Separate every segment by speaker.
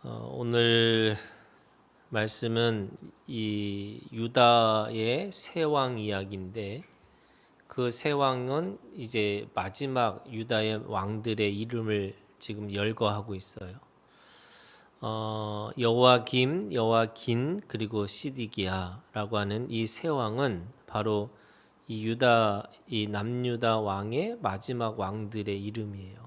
Speaker 1: 오늘 말씀은 이 유다의 세 왕 이야기인데 그 세 왕은 이제 마지막 유다의 왕들의 이름을 지금 열거하고 있어요. 여호와김, 그리고 시디기야라고 하는 이 세 왕은 바로 이 남유다 왕의 마지막 왕들의 이름이에요.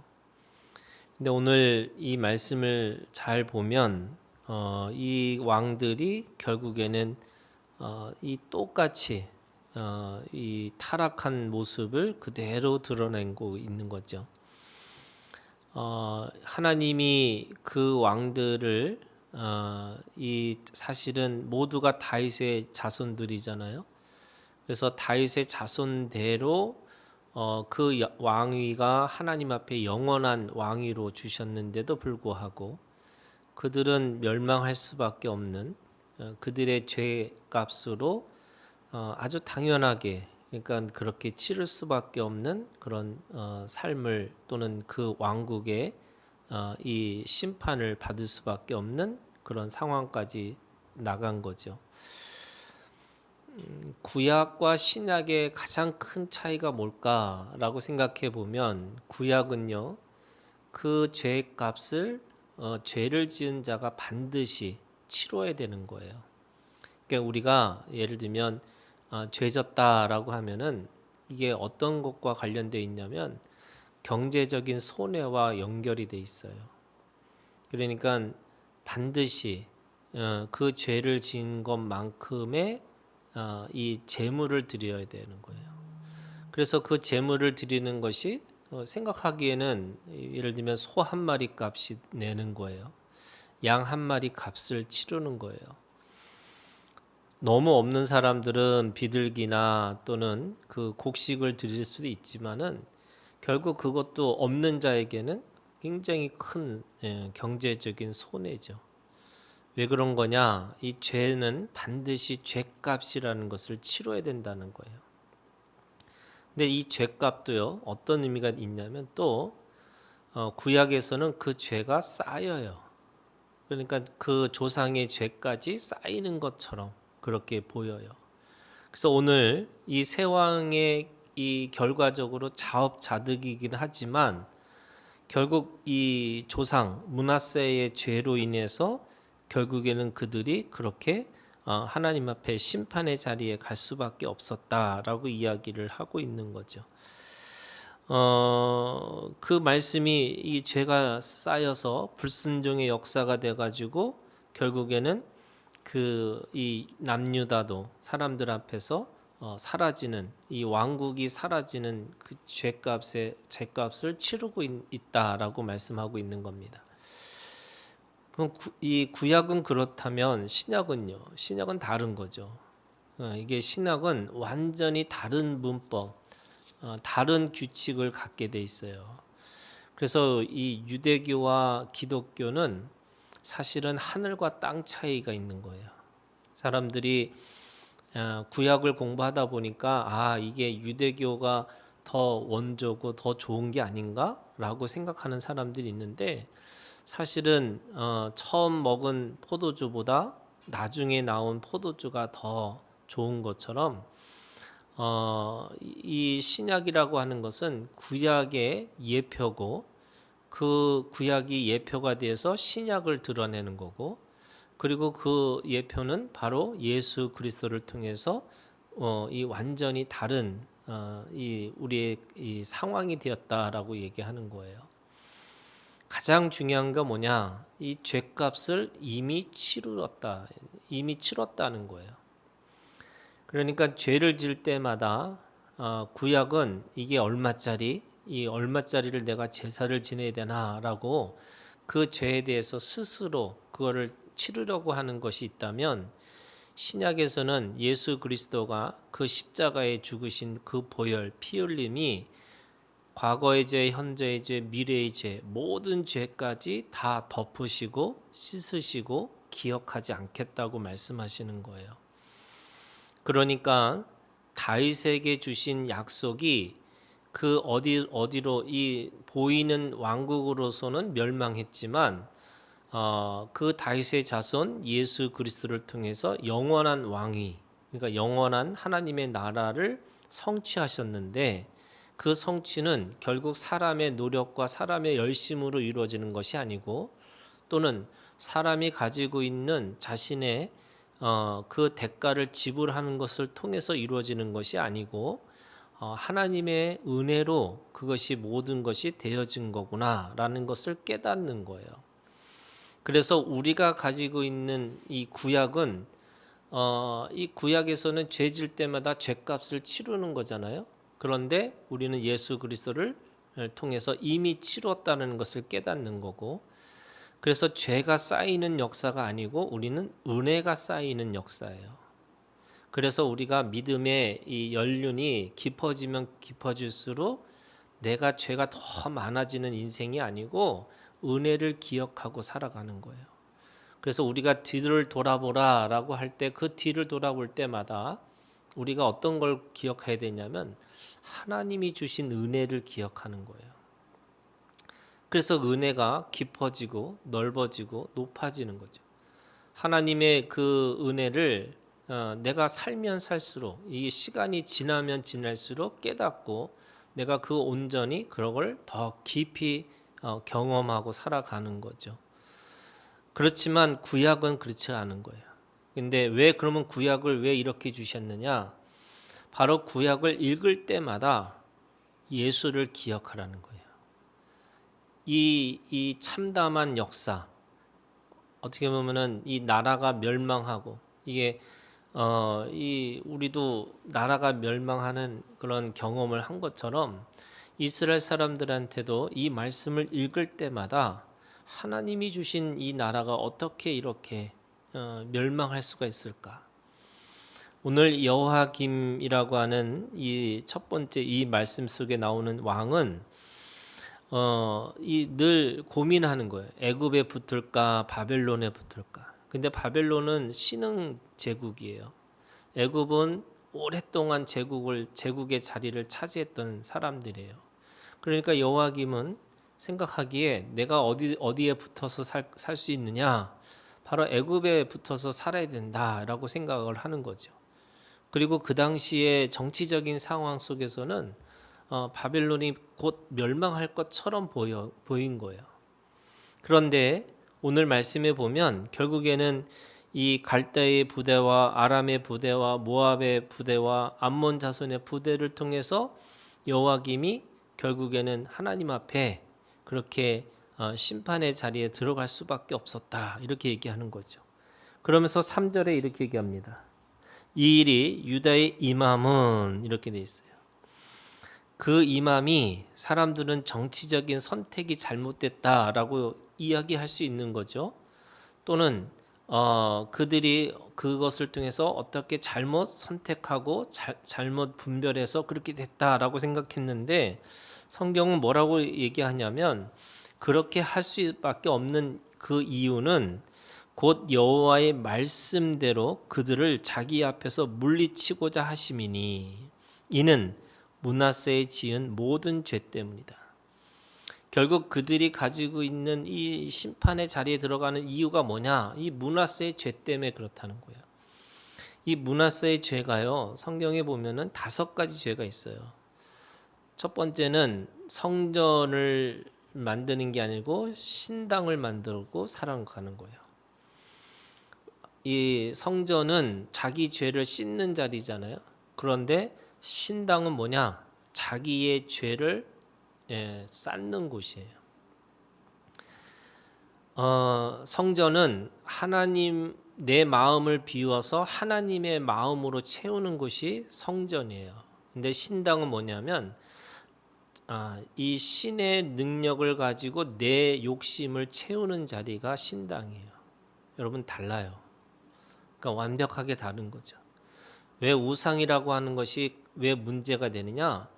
Speaker 1: 근데 오늘 이 말씀을 잘 보면 이 왕들이 결국에는 이 똑같이 이 타락한 모습을 그대로 드러내고 있는 거죠. 하나님이 그 왕들을 이 사실은 모두가 다윗의 자손들이잖아요. 그래서 다윗의 자손대로 그 왕위가 하나님 앞에 영원한 왕위로 주셨는데도 불구하고 그들은 멸망할 수밖에 없는 그들의 죄값으로 아주 당연하게 그러니까 그렇게 치를 수밖에 없는 그런 삶을 또는 그 왕국의 이 심판을 받을 수밖에 없는 그런 상황까지 나간 거죠. 구약과 신약의 가장 큰 차이가 뭘까라고 생각해 보면 구약은요 그 죄의 값을 죄를 지은 자가 반드시 치러야 되는 거예요. 그러니까 우리가 예를 들면 죄졌다라고 하면은 이게 어떤 것과 관련되어 있냐면 경제적인 손해와 연결이 돼 있어요. 그러니까 반드시 그 죄를 지은 것만큼의 이 제물을 드려야 되는 거예요. 그래서 그 제물을 드리는 것이 생각하기에는 예를 들면 소 한 마리 값이 내는 거예요. 양 한 마리 값을 치르는 거예요. 너무 없는 사람들은 비둘기나 또는 그 곡식을 드릴 수도 있지만은 결국 그것도 없는 자에게는 굉장히 큰 경제적인 손해죠. 왜 그런 거냐? 이 죄는 반드시 죄값이라는 것을 치러야 된다는 거예요. 근데 이 죄값도요 어떤 의미가 있냐면 또 구약에서는 그 죄가 쌓여요. 그러니까 그 조상의 죄까지 쌓이는 것처럼 그렇게 보여요. 그래서 오늘 이 세 왕의 이 결과적으로 자업자득이긴 하지만 결국 이 조상 므낫세의 죄로 인해서 결국에는 그들이 그렇게 하나님 앞에 심판의 자리에 갈 수밖에 없었다라고 이야기를 하고 있는 거죠. 그 말씀이 이 죄가 쌓여서 불순종의 역사가 돼가지고 결국에는 그 이 남유다도 사람들 앞에서 사라지는 이 왕국이 사라지는 그 죄값을 치르고 있다라고 말씀하고 있는 겁니다. 그럼 이 구약은 그렇다면 신약은요? 신약은 다른 거죠. 이게 신약은 완전히 다른 문법, 다른 규칙을 갖게 돼 있어요. 그래서 이 유대교와 기독교는 사실은 하늘과 땅 차이가 있는 거예요. 사람들이 구약을 공부하다 보니까 이게 유대교가 더 원조고 더 좋은 게 아닌가라고 생각하는 사람들이 있는데 사실은 처음 먹은 포도주보다 나중에 나온 포도주가 더 좋은 것처럼 이 신약이라고 하는 것은 구약의 예표고 그 구약이 예표가 되어서 신약을 드러내는 거고 그리고 그 예표는 바로 예수 그리스도를 통해서 이 완전히 다른 이 우리의 이 상황이 되었다라고 얘기하는 거예요. 가장 중요한 건 뭐냐? 이 죄값을 이미 치렀다는 거예요. 그러니까 죄를 지을 때마다 구약은 이게 얼마짜리, 이 얼마짜리를 내가 제사를 지내야 되나라고 그 죄에 대해서 스스로 그거를 치르려고 하는 것이 있다면 신약에서는 예수 그리스도가 그 십자가에 죽으신 그 보혈 피 흘림이 과거의 죄, 현재의 죄, 미래의 죄 모든 죄까지 다 덮으시고 씻으시고 기억하지 않겠다고 말씀하시는 거예요. 그러니까 다윗에게 주신 약속이 그 어디로 이 보이는 왕국으로서는 멸망했지만 그 다윗의 자손 예수 그리스도를 통해서 영원한 왕이, 그러니까 영원한 하나님의 나라를 성취하셨는데, 그 성취는 결국 사람의 노력과 사람의 열심으로 이루어지는 것이 아니고, 또는 사람이 가지고 있는 자신의 그 대가를 지불하는 것을 통해서 이루어지는 것이 아니고, 하나님의 은혜로 그것이 모든 것이 되어진 거구나라는 것을 깨닫는 거예요. 그래서 우리가 가지고 있는 이 구약은, 이 구약에서는 죄질 때마다 죄값을 치르는 거잖아요. 그런데 우리는 예수 그리스도를 통해서 이미 치렀다는 것을 깨닫는 거고, 그래서 죄가 쌓이는 역사가 아니고 우리는 은혜가 쌓이는 역사예요. 그래서 우리가 믿음의 이 연륜이 깊어지면 깊어질수록 내가 죄가 더 많아지는 인생이 아니고 은혜를 기억하고 살아가는 거예요. 그래서 우리가 뒤를 돌아보라라고 할 때, 그 뒤를 돌아볼 때마다 우리가 어떤 걸 기억해야 되냐면 하나님이 주신 은혜를 기억하는 거예요. 그래서 은혜가 깊어지고 넓어지고 높아지는 거죠. 하나님의 그 은혜를 내가 살면 살수록, 이 시간이 지나면 지날수록 깨닫고 내가 그 온전히 그런 걸 더 깊이 경험하고 살아가는 거죠. 그렇지만 구약은 그렇지 않은 거예요. 근데 왜 그러면 구약을 왜 이렇게 주셨느냐? 바로 구약을 읽을 때마다 예수를 기억하라는 거예요. 이 참담한 역사, 어떻게 보면은 이 나라가 멸망하고, 이게 이 우리도 나라가 멸망하는 그런 경험을 한 것처럼 이스라엘 사람들한테도 이 말씀을 읽을 때마다 하나님이 주신 이 나라가 어떻게 이렇게 멸망할 수가 있을까? 오늘 여호야김이라고 하는 이 첫 번째 이 말씀 속에 나오는 왕은 이 늘 고민하는 거예요. 애굽에 붙을까 바벨론에 붙을까. 근데 바벨론은 신흥 제국이에요. 애굽은 오랫동안 제국의 자리를 차지했던 사람들이에요. 그러니까 여호야김은 생각하기에 내가 어디에 붙어서 살 수 있느냐? 바로 애굽에 붙어서 살아야 된다라고 생각을 하는 거죠. 그리고 그 당시에 정치적인 상황 속에서는 바벨론이 곧 멸망할 것처럼 보인 거예요. 그런데 오늘 말씀에 보면 결국에는 이 갈대의 부대와 아람의 부대와 모압의 부대와 암몬 자손의 부대를 통해서 여호야김이 결국에는 하나님 앞에 그렇게 심판의 자리에 들어갈 수밖에 없었다, 이렇게 얘기하는 거죠. 그러면서 3절에 이렇게 얘기합니다. 이 일이 유다의 이맘은, 이렇게 돼 있어요. 그 이맘이, 사람들은 정치적인 선택이 잘못됐다라고 이야기할 수 있는 거죠. 또는 그들이 그것을 통해서 어떻게 잘못 선택하고 잘못 분별해서 그렇게 됐다라고 생각했는데, 성경은 뭐라고 얘기하냐면 그렇게 할 수밖에 없는 그 이유는 곧 여호와의 말씀대로 그들을 자기 앞에서 물리치고자 하심이니, 이는 므낫세에 지은 모든 죄 때문이다. 결국 그들이 가지고 있는 이 심판의 자리에 들어가는 이유가 뭐냐? 이 므낫세의 죄 때문에 그렇다는 거예요. 이 므낫세의 죄가요, 성경에 보면은 5가지 죄가 있어요. 첫 번째는 성전을 만드는 게 아니고 신당을 만들고 살아가는 거예요. 이 성전은 자기 죄를 씻는 자리잖아요. 그런데 신당은 뭐냐? 자기의 죄를 쌓는 곳이에요. 성전은 하나님, 내 마음을 비워서 하나님의 마음으로 채우는 곳이 성전이에요. 근데 신당은 뭐냐면 이 신의 능력을 가지고 내 욕심을 채우는 자리가 신당이에요. 여러분, 달라요. 그러니까 완벽하게 다른 거죠. 왜 우상이라고 하는 것이 왜 문제가 되느냐?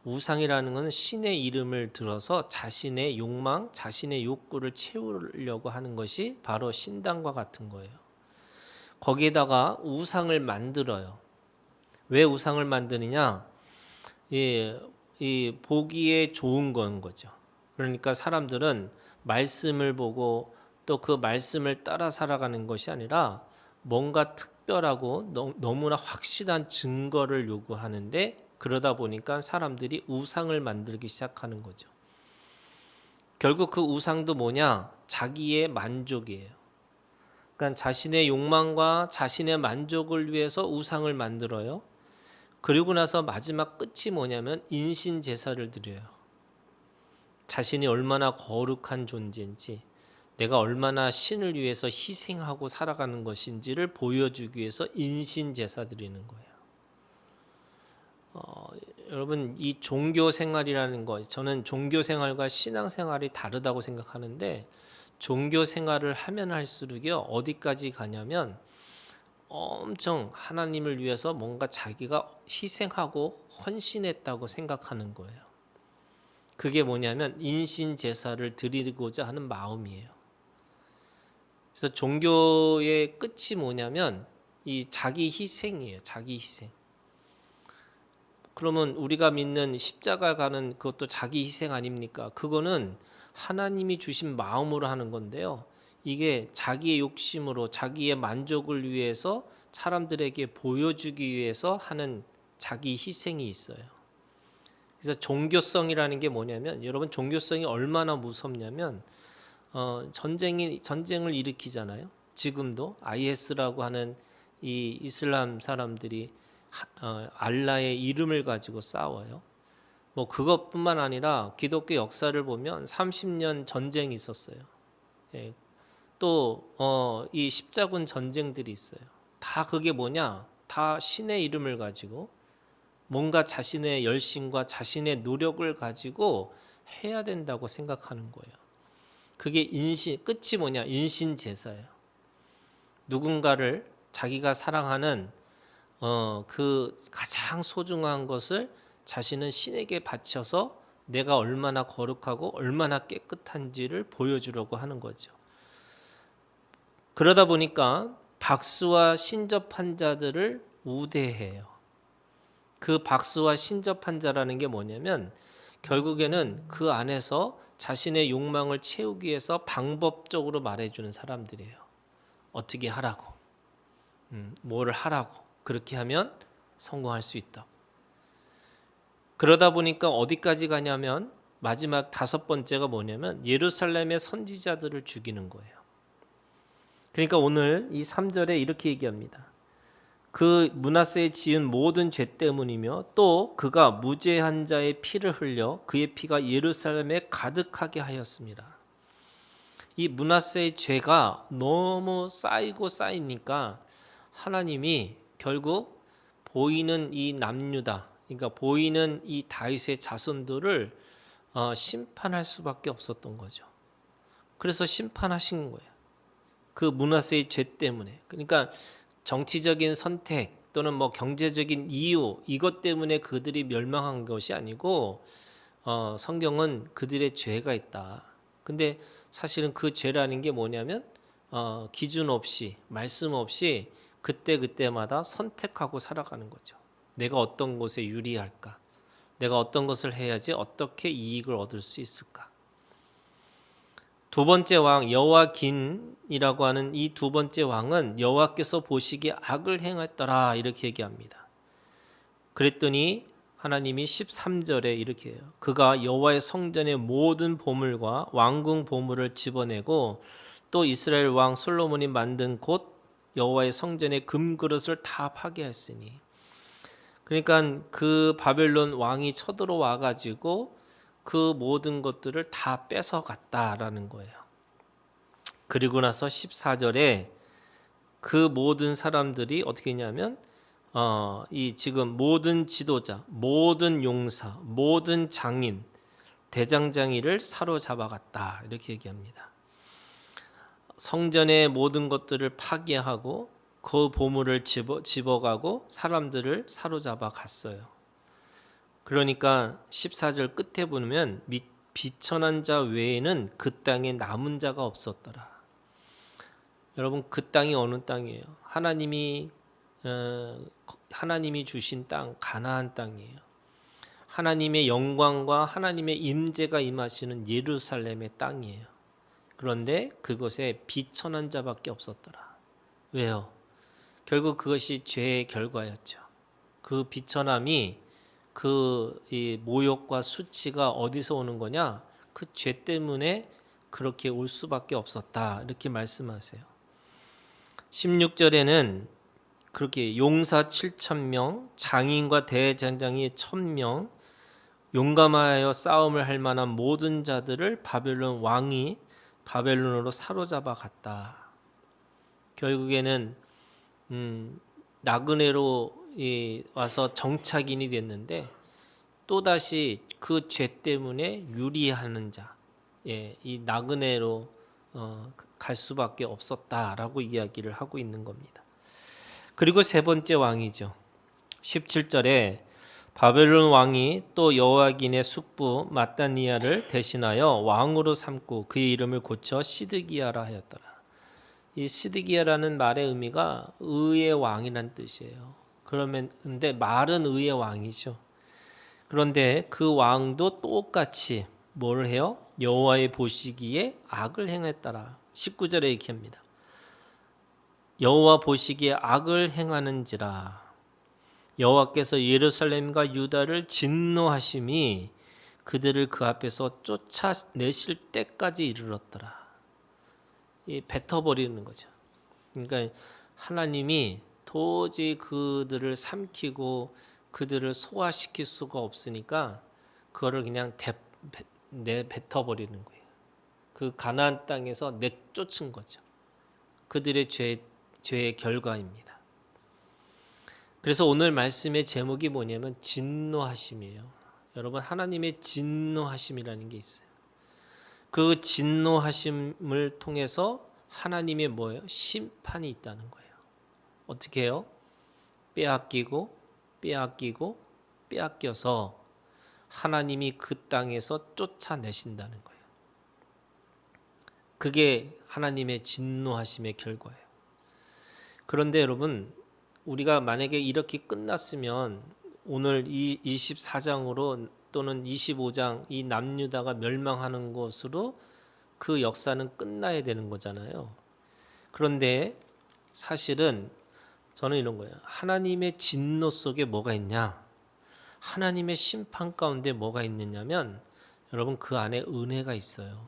Speaker 1: 우상이라는 것은 신의 이름을 들어서 자신의 욕망, 자신의 욕구를 채우려고 하는 것이 바로 신당과 같은 거예요. 거기에다가 우상을 만들어요. 왜 우상을 만드느냐? 이 보기에 좋은 건 거죠. 그러니까 사람들은 말씀을 보고 또 그 말씀을 따라 살아가는 것이 아니라 뭔가 특별하고 너무나 확실한 증거를 요구하는데, 그러다 보니까 사람들이 우상을 만들기 시작하는 거죠. 결국 그 우상도 뭐냐? 자기의 만족이에요. 그러니까 자신의 욕망과 자신의 만족을 위해서 우상을 만들어요. 그리고 나서 마지막 끝이 뭐냐면 인신 제사를 드려요. 자신이 얼마나 거룩한 존재인지, 내가 얼마나 신을 위해서 희생하고 살아가는 것인지를 보여주기 위해서 인신 제사 드리는 거예요. 여러분, 이 종교 생활이라는 거, 저는 종교 생활과 신앙 생활이 다르다고 생각하는데, 종교 생활을 하면 할수록요, 어디까지 가냐면 엄청 하나님을 위해서 뭔가 자기가 희생하고 헌신했다고 생각하는 거예요. 그게 뭐냐면 인신 제사를 드리고자 하는 마음이에요. 그래서 종교의 끝이 뭐냐면 이 자기 희생이에요. 자기 희생. 그러면 우리가 믿는 십자가 가는 그것도 자기 희생 아닙니까? 그거는 하나님이 주신 마음으로 하는 건데요. 이게 자기의 욕심으로 자기의 만족을 위해서 사람들에게 보여주기 위해서 하는 자기 희생이 있어요. 그래서 종교성이라는 게 뭐냐면, 여러분, 종교성이 얼마나 무섭냐면 전쟁을 일으키잖아요. 지금도 IS라고 하는 이 이슬람 사람들이 알라의 이름을 가지고 싸워요. 뭐 그것뿐만 아니라 기독교 역사를 보면 30년 전쟁이 있었어요. 예. 또 이 십자군 전쟁들이 있어요. 다 그게 뭐냐? 다 신의 이름을 가지고 뭔가 자신의 열심과 자신의 노력을 가지고 해야 된다고 생각하는 거예요. 그게 끝이 뭐냐? 인신 제사예요. 누군가를 자기가 사랑하는 그 가장 소중한 것을 자신은 신에게 바쳐서 내가 얼마나 거룩하고 얼마나 깨끗한지를 보여주려고 하는 거죠. 그러다 보니까 박수와 신접한 자들을 우대해요. 그 박수와 신접한 자라는 게 뭐냐면 결국에는 그 안에서 자신의 욕망을 채우기 위해서 방법적으로 말해주는 사람들이에요. 어떻게 하라고, 뭐를 하라고, 그렇게 하면 성공할 수 있다. 그러다 보니까 어디까지 가냐면 마지막 5번째가 뭐냐면 예루살렘의 선지자들을 죽이는 거예요. 그러니까 오늘 이 3절에 이렇게 얘기합니다. 그 므낫세에 지은 모든 죄 때문이며 또 그가 무죄한 자의 피를 흘려 그의 피가 예루살렘에 가득하게 하였습니다. 이 므낫세의 죄가 너무 쌓이고 쌓이니까 하나님이 결국 보이는 이 남유다, 그러니까 보이는 이 다윗의 자손들을 심판할 수밖에 없었던 거죠. 그래서 심판하신 거예요. 그 므낫세의 죄 때문에. 그러니까 정치적인 선택 또는 뭐 경제적인 이유, 이것 때문에 그들이 멸망한 것이 아니고 성경은 그들의 죄가 있다. 근데 사실은 그 죄라는 게 뭐냐면 기준 없이, 말씀 없이 그때마다 선택하고 살아가는 거죠. 내가 어떤 것에 유리할까? 내가 어떤 것을 해야지 어떻게 이익을 얻을 수 있을까? 두 번째 왕 여호와긴이라고 하는 이 두 번째 왕은 여호와께서 보시기에 악을 행했더라 이렇게 얘기합니다. 그랬더니 하나님이 13절에 이렇게 해요. 그가 여호와의 성전의 모든 보물과 왕궁 보물을 집어내고 또 이스라엘 왕 솔로몬이 만든 곳 여호와의 성전의 금그릇을 다 파괴했으니. 그러니까 그 바벨론 왕이 쳐들어와 가지고 그 모든 것들을 다 뺏어갔다라는 거예요. 그리고 나서 14절에 그 모든 사람들이 어떻게 했냐면 이 지금 모든 지도자, 모든 용사, 모든 장인, 대장장이를 사로잡아갔다 이렇게 얘기합니다. 성전의 모든 것들을 파괴하고 그 보물을 집어가고 사람들을 사로잡아 갔어요. 그러니까 14절 끝에 보면 비천한 자 외에는 그 땅에 남은 자가 없었더라. 여러분, 그 땅이 어느 땅이에요? 하나님이 주신 땅, 가나안 땅이에요. 하나님의 영광과 하나님의 임재가 임하시는 예루살렘의 땅이에요. 그런데 그곳에 비천한 자밖에 없었더라. 왜요? 결국 그것이 죄의 결과였죠. 그 비천함이 이 모욕과 수치가 어디서 오는 거냐? 그 죄 때문에 그렇게 올 수밖에 없었다. 이렇게 말씀하세요. 16절에는 그렇게 용사 7,000명, 장인과 대장장이 1,000명, 용감하여 싸움을 할 만한 모든 자들을 바벨론 왕이 바벨론으로 사로잡아 갔다. 결국에는 나그네로 와서 정착인이 됐는데 또다시 그 죄 때문에 유리하는 자, 이 나그네로 갈 수밖에 없었다라고 이야기를 하고 있는 겁니다. 그리고 세 번째 왕이죠. 17절에 바벨론 왕이 또 여호야긴의 숙부 마따니아를 대신하여 왕으로 삼고 그의 이름을 고쳐 시드기야라 하였더라. 이 시드기야라는 말의 의미가 의의 왕이란 뜻이에요. 근데 말은 의의 왕이죠. 그런데 그 왕도 똑같이 뭘 해요? 여호와의 보시기에 악을 행했더라. 19절에 이렇게 합니다. 여호와 보시기에 악을 행하는지라. 여호와께서 예루살렘과 유다를 진노하심이 그들을 그 앞에서 쫓아내실 때까지 이르렀더라. 뱉어버리는 거죠. 그러니까 하나님이 도저히 그들을 삼키고 그들을 소화시킬 수가 없으니까 그거를 그냥 뱉어버리는 거예요. 그 가나안 땅에서 내쫓은 거죠. 그들의 죄의 결과입니다. 그래서 오늘 말씀의 제목이 뭐냐면 진노하심이에요. 여러분, 하나님의 진노하심이라는 게 있어요. 그 진노하심을 통해서 하나님의 뭐예요? 심판이 있다는 거예요. 어떻게 해요? 빼앗겨서 하나님이 그 땅에서 쫓아내신다는 거예요. 그게 하나님의 진노하심의 결과예요. 그런데 여러분, 우리가 만약에 이렇게 끝났으면 오늘 이 24장으로 또는 25장 이 남유다가 멸망하는 것으로 그 역사는 끝나야 되는 거잖아요. 그런데 사실은 저는 이런 거예요. 하나님의 진노 속에 뭐가 있냐? 하나님의 심판 가운데 뭐가 있느냐면 여러분, 그 안에 은혜가 있어요.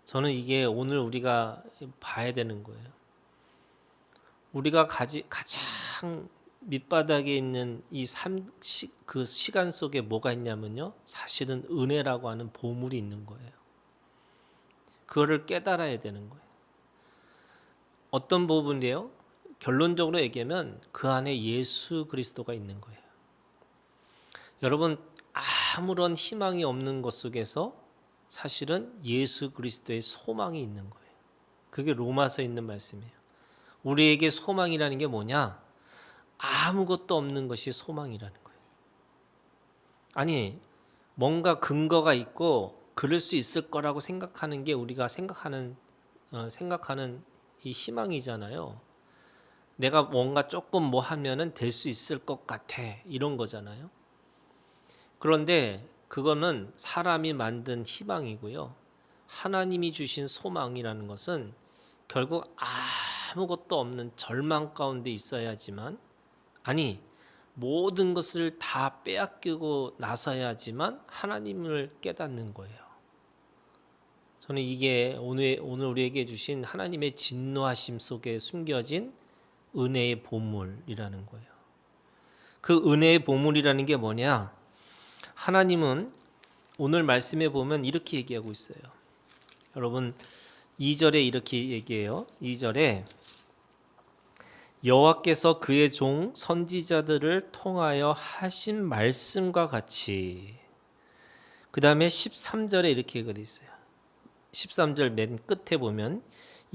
Speaker 1: 저는 이게 오늘 우리가 봐야 되는 거예요. 우리가 가장 밑바닥에 있는 그 시간 속에 뭐가 있냐면요, 사실은 은혜라고 하는 보물이 있는 거예요. 그거를 깨달아야 되는 거예요. 어떤 부분이에요? 결론적으로 얘기하면 그 안에 예수 그리스도가 있는 거예요. 여러분, 아무런 희망이 없는 것 속에서 사실은 예수 그리스도의 소망이 있는 거예요. 그게 로마서에 있는 말씀이에요. 우리에게 소망이라는 게 뭐냐? 아무것도 없는 것이 소망이라는 거예요. 아니, 뭔가 근거가 있고 그럴 수 있을 거라고 생각하는 게 우리가 생각하는 이 희망이잖아요. 내가 뭔가 조금 뭐 하면은 될 수 있을 것 같아, 이런 거잖아요. 그런데 그거는 사람이 만든 희망이고요. 하나님이 주신 소망이라는 것은 결국 아무것도 없는 절망 가운데 있어야지만, 아니, 모든 것을 다 빼앗기고 나서야지만 하나님을 깨닫는 거예요. 저는 이게 오늘 우리에게 주신 하나님의 진노하심 속에 숨겨진 은혜의 보물이라는 거예요. 그 은혜의 보물이라는 게 뭐냐? 하나님은 오늘 말씀에 보면 이렇게 얘기하고 있어요. 여러분, 2절에 이렇게 얘기해요. 2절에 여호와께서 그의 종 선지자들을 통하여 하신 말씀과 같이, 그 다음에 13절에 이렇게 얘기가 있어요. 13절 맨 끝에 보면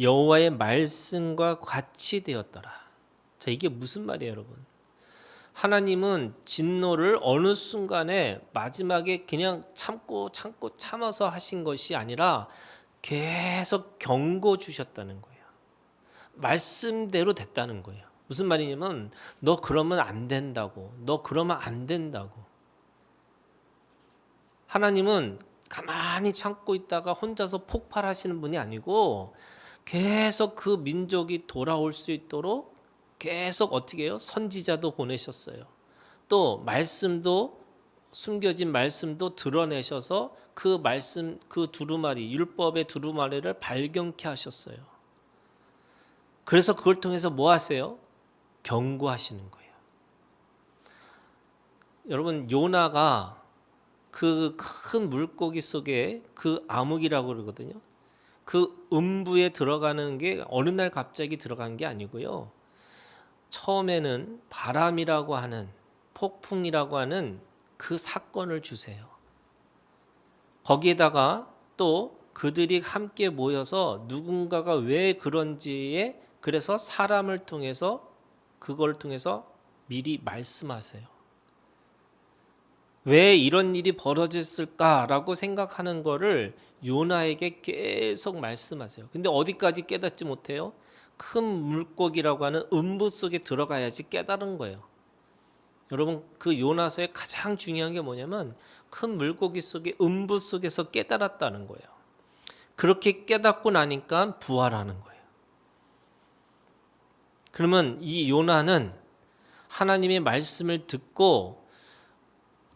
Speaker 1: 여호와의 말씀과 같이 되었더라. 자, 이게 무슨 말이에요, 여러분? 하나님은 진노를 어느 순간에 마지막에 그냥 참아서 하신 것이 아니라 계속 경고 주셨다는 거예요. 말씀대로 됐다는 거예요. 무슨 말이냐면 너 그러면 안 된다고. 너 그러면 안 된다고. 하나님은 가만히 참고 있다가 혼자서 폭발하시는 분이 아니고 계속 그 민족이 돌아올 수 있도록 계속 어떻게 해요? 선지자도 보내셨어요. 또 말씀도 숨겨진 말씀도 드러내셔서 그 말씀 그 두루마리 율법의 두루마리를 발견케 하셨어요. 그래서 그걸 통해서 뭐 하세요? 경고하시는 거예요. 여러분 요나가 그 큰 물고기 속에 그 암흑이라고 그러거든요. 그 음부에 들어가는 게 어느 날 갑자기 들어간 게 아니고요. 처음에는 바람이라고 하는 폭풍이라고 하는 그 사건을 주세요. 거기에다가 또 그들이 함께 모여서 누군가가 왜 그런지에 그래서 사람을 통해서 그걸 통해서 미리 말씀하세요. 왜 이런 일이 벌어졌을까라고 생각하는 거를 요나에게 계속 말씀하세요. 근데 어디까지 깨닫지 못해요? 큰 물고기라고 하는 음부 속에 들어가야지 깨달은 거예요. 여러분 그 요나서의 가장 중요한 게 뭐냐면 큰 물고기 속에 음부 속에서 깨달았다는 거예요. 그렇게 깨닫고 나니까 부활하는 거예요. 그러면 이 요나는 하나님의 말씀을 듣고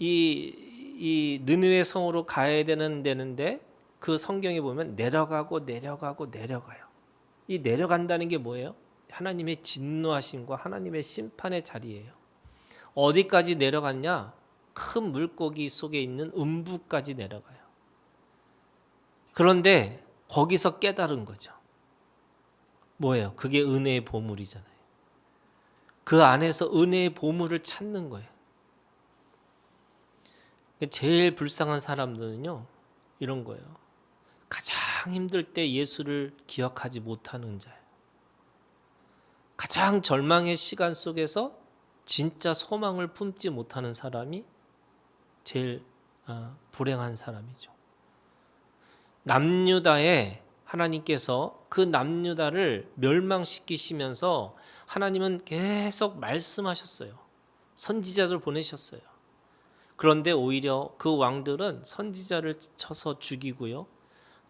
Speaker 1: 이 느느웨 성으로 가야 되는데 그 성경에 보면 내려가고 내려가요. 이 내려간다는 게 뭐예요? 하나님의 진노하심과 하나님의 심판의 자리예요. 어디까지 내려갔냐? 큰 물고기 속에 있는 음부까지 내려가요. 그런데 거기서 깨달은 거죠. 뭐예요? 그게 은혜의 보물이잖아요. 그 안에서 은혜의 보물을 찾는 거예요. 제일 불쌍한 사람들은요, 이런 거예요. 가장 힘들 때 예수를 기억하지 못하는 자예요. 가장 절망의 시간 속에서 진짜 소망을 품지 못하는 사람이 제일 불행한 사람이죠. 남유다에 하나님께서 그 남유다를 멸망시키시면서 하나님은 계속 말씀하셨어요. 선지자들 보내셨어요. 그런데 오히려 그 왕들은 선지자를 쳐서 죽이고요.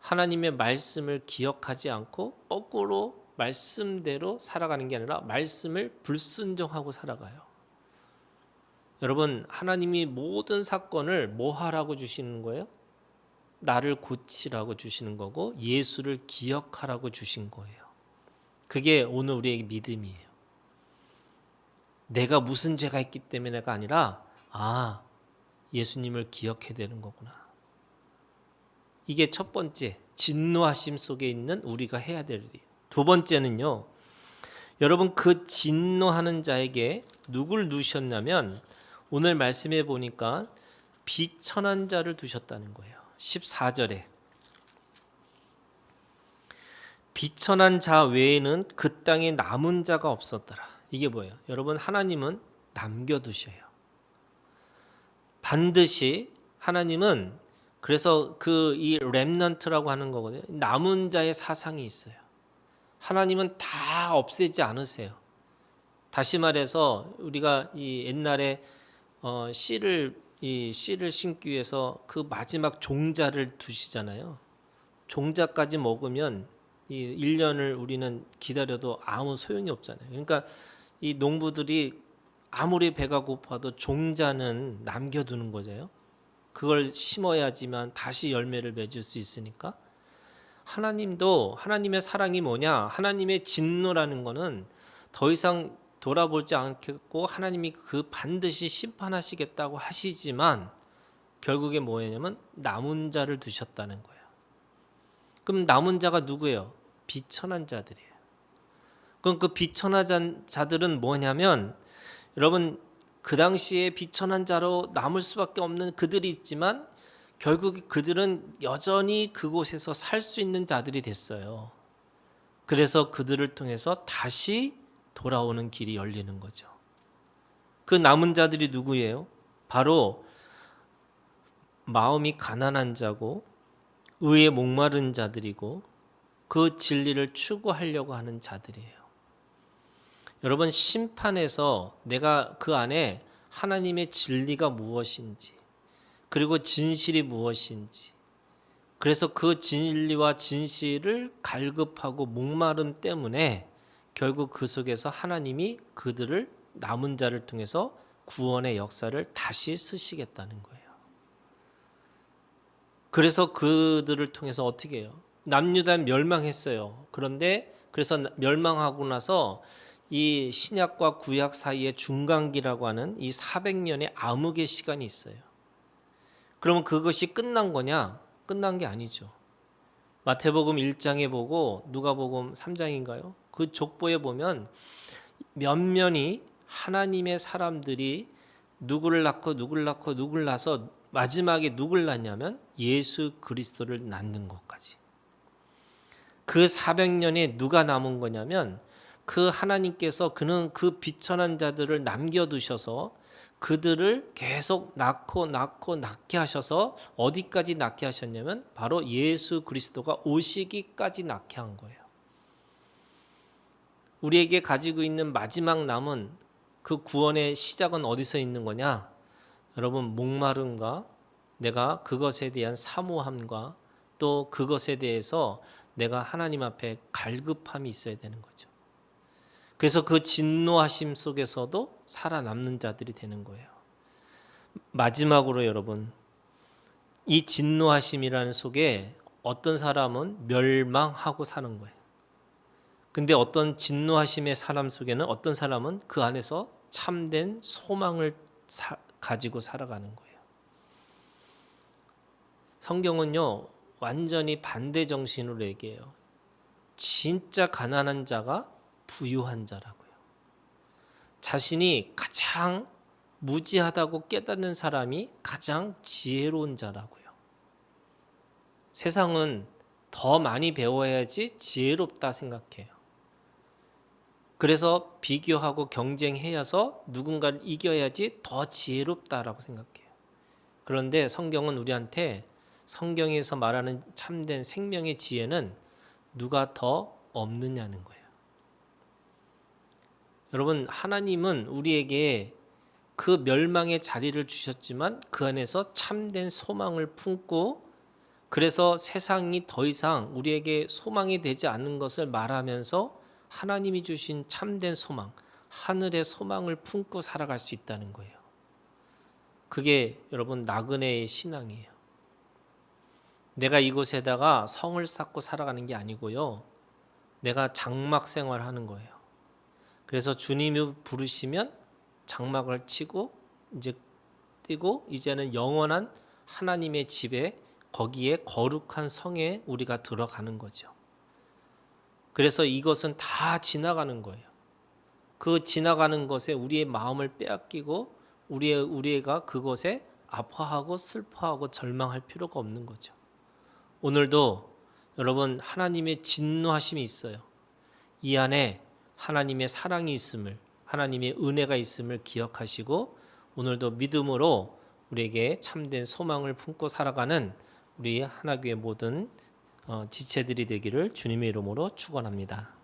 Speaker 1: 하나님의 말씀을 기억하지 않고 거꾸로 말씀대로 살아가는 게 아니라 말씀을 불순종하고 살아가요. 여러분 하나님이 모든 사건을 뭐 하라고 주시는 거예요? 나를 고치라고 주시는 거고 예수를 기억하라고 주신 거예요. 그게 오늘 우리에게 믿음이에요. 내가 무슨 죄가 있기 때문에가 아니라 예수님을 기억해야 되는 거구나. 이게 첫 번째 진노하심 속에 있는 우리가 해야 될 일이에요. 두 번째는요. 여러분 그 진노하는 자에게 누굴 두셨냐면 오늘 말씀해 보니까 비천한 자를 두셨다는 거예요. 14절에 비천한 자 외에는 그 땅에 남은 자가 없었더라. 이게 뭐예요? 여러분 하나님은 남겨두셔요. 반드시 하나님은 그래서 그 이 렘넌트라고 하는 거거든요. 남은 자의 사상이 있어요. 하나님은 다 없애지 않으세요. 다시 말해서 우리가 이 옛날에 씨를 심기 위해서 그 마지막 종자를 두시잖아요. 종자까지 먹으면 이 1년을 우리는 기다려도 아무 소용이 없잖아요. 그러니까 이 농부들이 아무리 배가 고파도 종자는 남겨두는 거죠. 그걸 심어야지만 다시 열매를 맺을 수 있으니까. 하나님도 하나님의 사랑이 뭐냐? 하나님의 진노라는 거는 더 이상 돌아보지 않겠고 하나님이 그 반드시 심판하시겠다고 하시지만 결국에 뭐냐면 남은 자를 두셨다는 거예요. 그럼 남은 자가 누구예요? 비천한 자들이에요. 그럼 그 비천한 자들은 뭐냐면 여러분 그 당시에 비천한 자로 남을 수밖에 없는 그들이 있지만 결국 그들은 여전히 그곳에서 살 수 있는 자들이 됐어요. 그래서 그들을 통해서 다시 돌아오는 길이 열리는 거죠. 그 남은 자들이 누구예요? 바로 마음이 가난한 자고 의에 목마른 자들이고 그 진리를 추구하려고 하는 자들이에요. 여러분 심판에서 내가 그 안에 하나님의 진리가 무엇인지 그리고 진실이 무엇인지 그래서 그 진리와 진실을 갈급하고 목마름 때문에 결국 그 속에서 하나님이 그들을 남은 자를 통해서 구원의 역사를 다시 쓰시겠다는 거예요. 그래서 그들을 통해서 어떻게 해요? 남유다 멸망했어요. 그런데 그래서 멸망하고 나서 이 신약과 구약 사이의 중간기라고 하는 이 400년의 암흑의 시간이 있어요. 그러면 그것이 끝난 거냐? 끝난 게 아니죠. 마태복음 1장에 보고 누가복음 3장인가요? 그 족보에 보면 면면이 하나님의 사람들이 누구를 낳고 누구를 낳고 누구를 낳아서 마지막에 누구를 낳냐면 예수 그리스도를 낳는 것까지. 그 400년에 누가 남은 거냐면 그 하나님께서 그는 그 비천한 자들을 남겨두셔서 그들을 계속 낳게 하셔서 어디까지 낳게 하셨냐면 바로 예수 그리스도가 오시기까지 낳게 한 거예요. 우리에게 가지고 있는 마지막 남은 그 구원의 시작은 어디서 있는 거냐? 여러분, 목마름과 내가 그것에 대한 사모함과 또 그것에 대해서 내가 하나님 앞에 갈급함이 있어야 되는 거죠. 그래서 그 진노하심 속에서도 살아남는 자들이 되는 거예요. 마지막으로 여러분, 이 진노하심이라는 속에 어떤 사람은 멸망하고 사는 거예요. 근데 어떤 진노하심의 사람 속에는 어떤 사람은 그 안에서 참된 소망을 가지고 살아가는 거예요. 성경은요, 완전히 반대 정신으로 얘기해요. 진짜 가난한 자가 부유한 자라고요. 자신이 가장 무지하다고 깨닫는 사람이 가장 지혜로운 자라고요. 세상은 더 많이 배워야지 지혜롭다 생각해요. 그래서 비교하고 경쟁해서 누군가를 이겨야지 더 지혜롭다라고 생각해요. 그런데 성경은 우리한테 성경에서 말하는 참된 생명의 지혜는 누가 더 없느냐는 거예요. 여러분, 하나님은 우리에게 그 멸망의 자리를 주셨지만 그 안에서 참된 소망을 품고 그래서 세상이 더 이상 우리에게 소망이 되지 않는 것을 말하면서 하나님이 주신 참된 소망, 하늘의 소망을 품고 살아갈 수 있다는 거예요. 그게 여러분 나그네의 신앙이에요. 내가 이곳에다가 성을 쌓고 살아가는 게 아니고요. 내가 장막 생활하는 거예요. 그래서 주님이 부르시면 장막을 치고 이제 뛰고 이제는 영원한 하나님의 집에 거기에 거룩한 성에 우리가 들어가는 거죠. 그래서 이것은 다 지나가는 거예요. 그 지나가는 것에 우리의 마음을 빼앗기고 우리가 그것에 아파하고 슬퍼하고 절망할 필요가 없는 거죠. 오늘도 여러분 하나님의 진노하심이 있어요. 이 안에 하나님의 사랑이 있음을, 하나님의 은혜가 있음을 기억하시고 오늘도 믿음으로 우리에게 참된 소망을 품고 살아가는 우리 하나교회 모든 지체들이 되기를 주님의 이름으로 축원합니다.